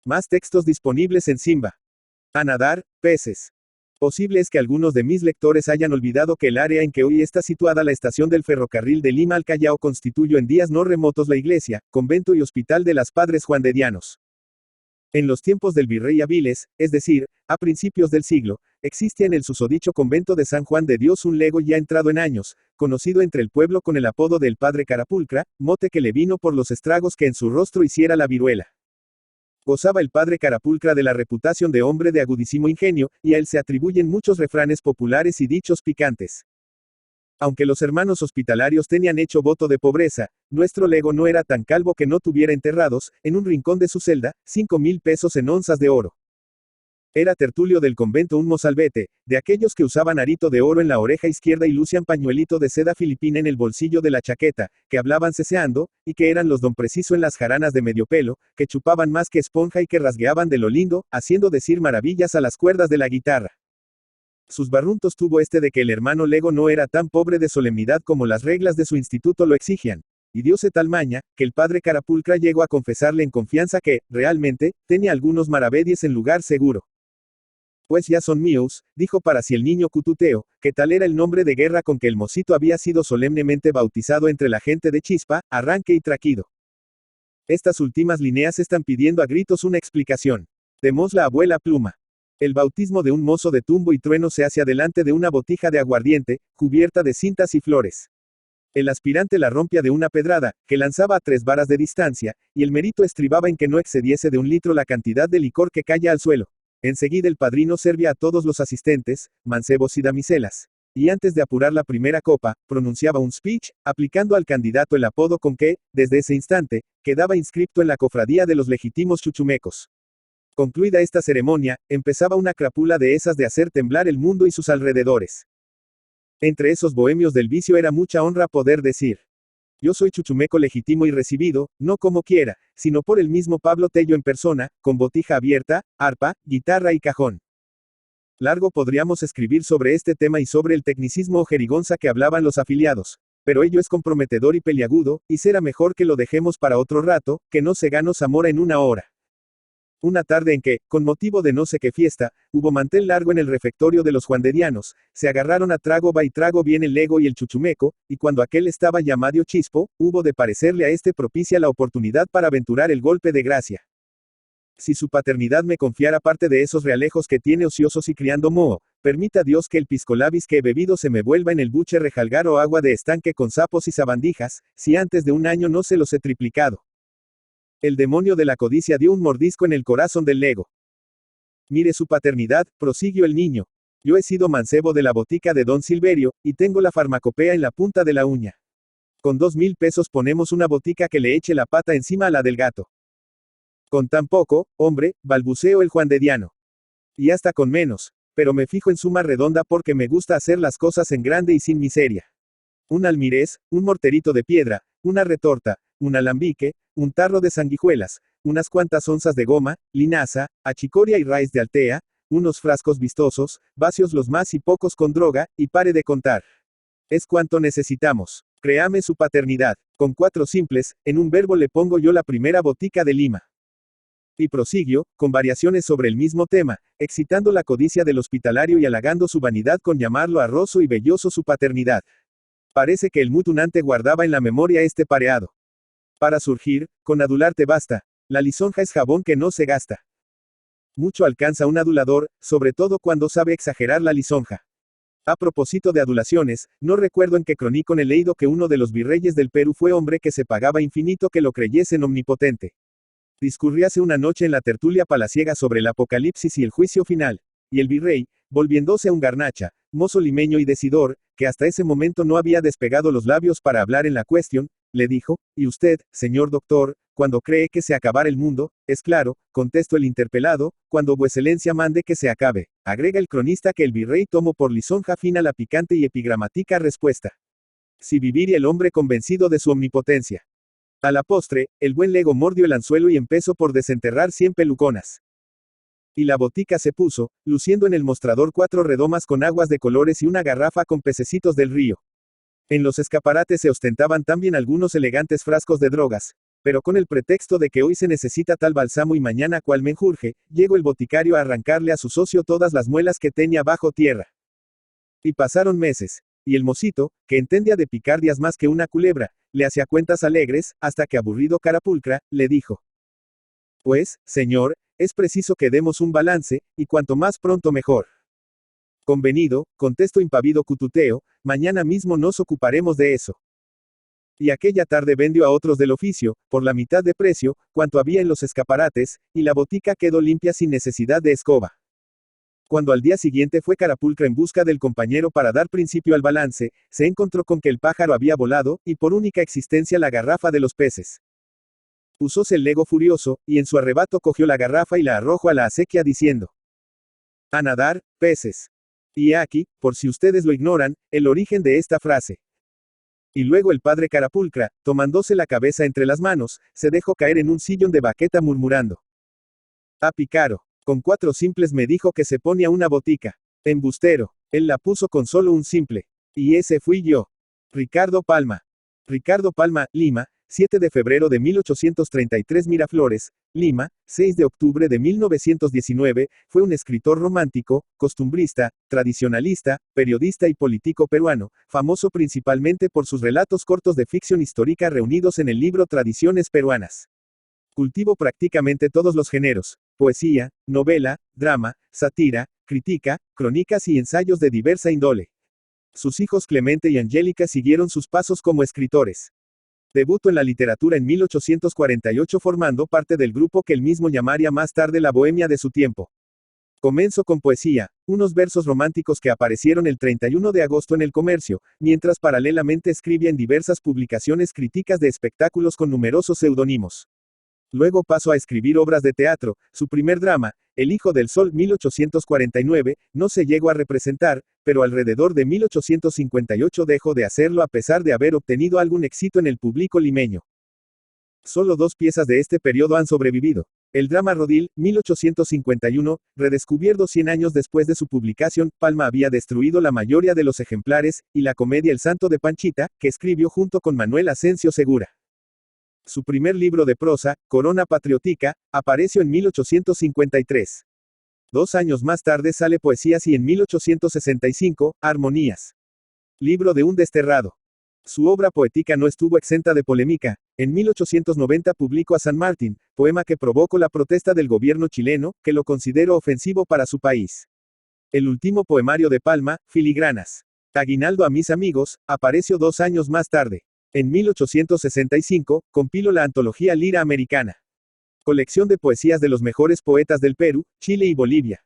Más textos disponibles en Simba. A nadar, peces. Posible es que algunos de mis lectores hayan olvidado que el área en que hoy está situada la estación del ferrocarril de Lima al Callao constituyó en días no remotos la iglesia, convento y hospital de las Padres Juandedianos. En los tiempos del virrey Aviles, es decir, a principios del siglo, existía en el susodicho convento de San Juan de Dios un lego ya entrado en años, conocido entre el pueblo con el apodo del Padre Carapulcra, mote que le vino por los estragos que en su rostro hiciera la viruela. Gozaba el Padre Carapulcra de la reputación de hombre de agudísimo ingenio, y a él se atribuyen muchos refranes populares y dichos picantes. Aunque los hermanos hospitalarios tenían hecho voto de pobreza, nuestro lego no era tan calvo que no tuviera enterrados, en un rincón de su celda, 5,000 pesos en onzas de oro. Era tertulio del convento un mozalbete, de aquellos que usaban arito de oro en la oreja izquierda y lucían pañuelito de seda filipina en el bolsillo de la chaqueta, que hablaban ceseando, y que eran los don preciso en las jaranas de medio pelo, que chupaban más que esponja y que rasgueaban de lo lindo, haciendo decir maravillas a las cuerdas de la guitarra. Sus barruntos tuvo este de que el hermano lego no era tan pobre de solemnidad como las reglas de su instituto lo exigían. Y diose tal maña, que el Padre Carapulcra llegó a confesarle en confianza que, realmente, tenía algunos maravedíes en lugar seguro. Pues ya son míos, dijo para sí el niño Cututeo, que tal era el nombre de guerra con que el mocito había sido solemnemente bautizado entre la gente de Chispa, Arranque y Traquido. Estas últimas líneas están pidiendo a gritos una explicación. Demos la abuela Pluma. El bautismo de un mozo de tumbo y trueno se hace delante de una botija de aguardiente, cubierta de cintas y flores. El aspirante la rompía de una pedrada, que lanzaba a 3 varas de distancia, y el mérito estribaba en que no excediese de 1 litro la cantidad de licor que caía al suelo. Enseguida el padrino servía a todos los asistentes, mancebos y damiselas. Y antes de apurar la primera copa, pronunciaba un speech, aplicando al candidato el apodo con que, desde ese instante, quedaba inscripto en la cofradía de los legítimos chuchumecos. Concluida esta ceremonia, empezaba una crapula de esas de hacer temblar el mundo y sus alrededores. Entre esos bohemios del vicio era mucha honra poder decir: yo soy chuchumeco legítimo y recibido, no como quiera, sino por el mismo Pablo Tello en persona, con botija abierta, arpa, guitarra y cajón. Largo podríamos escribir sobre este tema y sobre el tecnicismo o jerigonza que hablaban los afiliados, pero ello es comprometedor y peliagudo, y será mejor que lo dejemos para otro rato, que no se ganó Zamora en 1 hora. Una tarde en que, con motivo de no sé qué fiesta, hubo mantel largo en el refectorio de los juandedianos, se agarraron a trago va y trago bien el lego y el chuchumeco, y cuando aquel estaba ya medio chispo, hubo de parecerle a este propicia la oportunidad para aventurar el golpe de gracia. Si su paternidad me confiara parte de esos realejos que tiene ociosos y criando moho, permita Dios que el piscolabis que he bebido se me vuelva en el buche rejalgar o agua de estanque con sapos y sabandijas, si antes de 1 año no se los he triplicado. El demonio de la codicia dio un mordisco en el corazón del lego. Mire su paternidad, prosiguió el niño. Yo he sido mancebo de la botica de don Silverio, y tengo la farmacopea en la punta de la uña. Con 2,000 pesos ponemos una botica que le eche la pata encima a la del gato. Con tan poco, hombre, balbuceó el juandediano. Y hasta con menos, pero me fijo en suma redonda porque me gusta hacer las cosas en grande y sin miseria. Un almirez, un morterito de piedra, una retorta, un alambique, un tarro de sanguijuelas, unas cuantas onzas de goma, linaza, achicoria y raíz de altea, unos frascos vistosos, vacios los más y pocos con droga, y pare de contar. Es cuanto necesitamos. Créame su paternidad. Con 4 simples, en un verbo le pongo yo la primera botica de Lima. Y prosiguió, con variaciones sobre el mismo tema, excitando la codicia del hospitalario y halagando su vanidad con llamarlo arroso y velloso su paternidad. Parece que el mutunante guardaba en la memoria este pareado. Para surgir, con adularte basta. La lisonja es jabón que no se gasta. Mucho alcanza un adulador, sobre todo cuando sabe exagerar la lisonja. A propósito de adulaciones, no recuerdo en qué cronicón he leído que uno de los virreyes del Perú fue hombre que se pagaba infinito que lo creyesen omnipotente. Discurríase una noche en la tertulia palaciega sobre el apocalipsis y el juicio final, y el virrey, volviéndose a un garnacha, mozo limeño y decidor, que hasta ese momento no había despegado los labios para hablar en la cuestión, le dijo: ¿y usted, señor doctor, cuando cree que se acabará el mundo? Es claro, contestó el interpelado, cuando vuecencia mande que se acabe. Agrega el cronista que el virrey tomó por lisonja fina la picante y epigramática respuesta. Si viviría el hombre convencido de su omnipotencia. A la postre, el buen lego mordió el anzuelo y empezó por desenterrar 100 peluconas. Y la botica se puso, luciendo en el mostrador 4 redomas con aguas de colores y una garrafa con pececitos del río. En los escaparates se ostentaban también algunos elegantes frascos de drogas, Pero con el pretexto de que hoy se necesita tal bálsamo y mañana cual menjurje, llegó el boticario a arrancarle a su socio todas las muelas que tenía bajo tierra. Y pasaron meses. Y el mocito, que entendía de picardias más que una culebra, le hacía cuentas alegres, hasta que aburrido Carapulcra, le dijo: Pues, señor, es preciso que demos un balance, y cuanto más pronto mejor. Convenido, contestó impavido Cututeo, mañana mismo nos ocuparemos de eso. Y aquella tarde vendió a otros del oficio, por la mitad de precio, cuanto había en los escaparates, y la botica quedó limpia sin necesidad de escoba. Cuando al día siguiente fue Carapulcra en busca del compañero para dar principio al balance, se encontró con que el pájaro había volado, y por única existencia la garrafa de los peces. Pusóse el lego furioso, y en su arrebato cogió la garrafa y la arrojó a la acequia diciendo: A nadar, peces. Y he aquí, por si ustedes lo ignoran, el origen de esta frase. Y luego el padre Carapulcra, tomándose la cabeza entre las manos, se dejó caer en un sillón de baqueta murmurando: Ah, pícaro. Con 4 simples me dijo que se ponía una botica. Embustero. Él la puso con solo un simple. Y ese fui yo. Ricardo Palma. Ricardo Palma, Lima, 7 de febrero de 1833. Miraflores, Lima, 6 de octubre de 1919, fue un escritor romántico, costumbrista, tradicionalista, periodista y político peruano, famoso principalmente por sus relatos cortos de ficción histórica reunidos en el libro Tradiciones Peruanas. Cultivó prácticamente todos los géneros: poesía, novela, drama, sátira, crítica, crónicas y ensayos de diversa índole. Sus hijos Clemente y Angélica siguieron sus pasos como escritores. Debutó en la literatura en 1848 formando parte del grupo que él mismo llamaría más tarde la Bohemia de su tiempo. Comenzó con poesía, unos versos románticos que aparecieron el 31 de agosto en El Comercio, mientras paralelamente escribía en diversas publicaciones críticas de espectáculos con numerosos seudónimos. Luego pasó a escribir obras de teatro. Su primer drama, El Hijo del Sol 1849, no se llegó a representar, pero alrededor de 1858 dejó de hacerlo a pesar de haber obtenido algún éxito en el público limeño. Solo 2 piezas de este periodo han sobrevivido. El drama Rodil, 1851, redescubierto 100 años después de su publicación, Palma había destruido la mayoría de los ejemplares, y la comedia El Santo de Panchita, que escribió junto con Manuel Asensio Segura. Su primer libro de prosa, Corona Patriótica, apareció en 1853. 2 años más tarde sale Poesías y en 1865, Armonías. Libro de un desterrado. Su obra poética no estuvo exenta de polémica. En 1890 publicó A San Martín, poema que provocó la protesta del gobierno chileno, que lo consideró ofensivo para su país. El último poemario de Palma, Filigranas. Aguinaldo a mis amigos, apareció 2 años más tarde. En 1865, compiló la antología Lira Americana. Colección de poesías de los mejores poetas del Perú, Chile y Bolivia.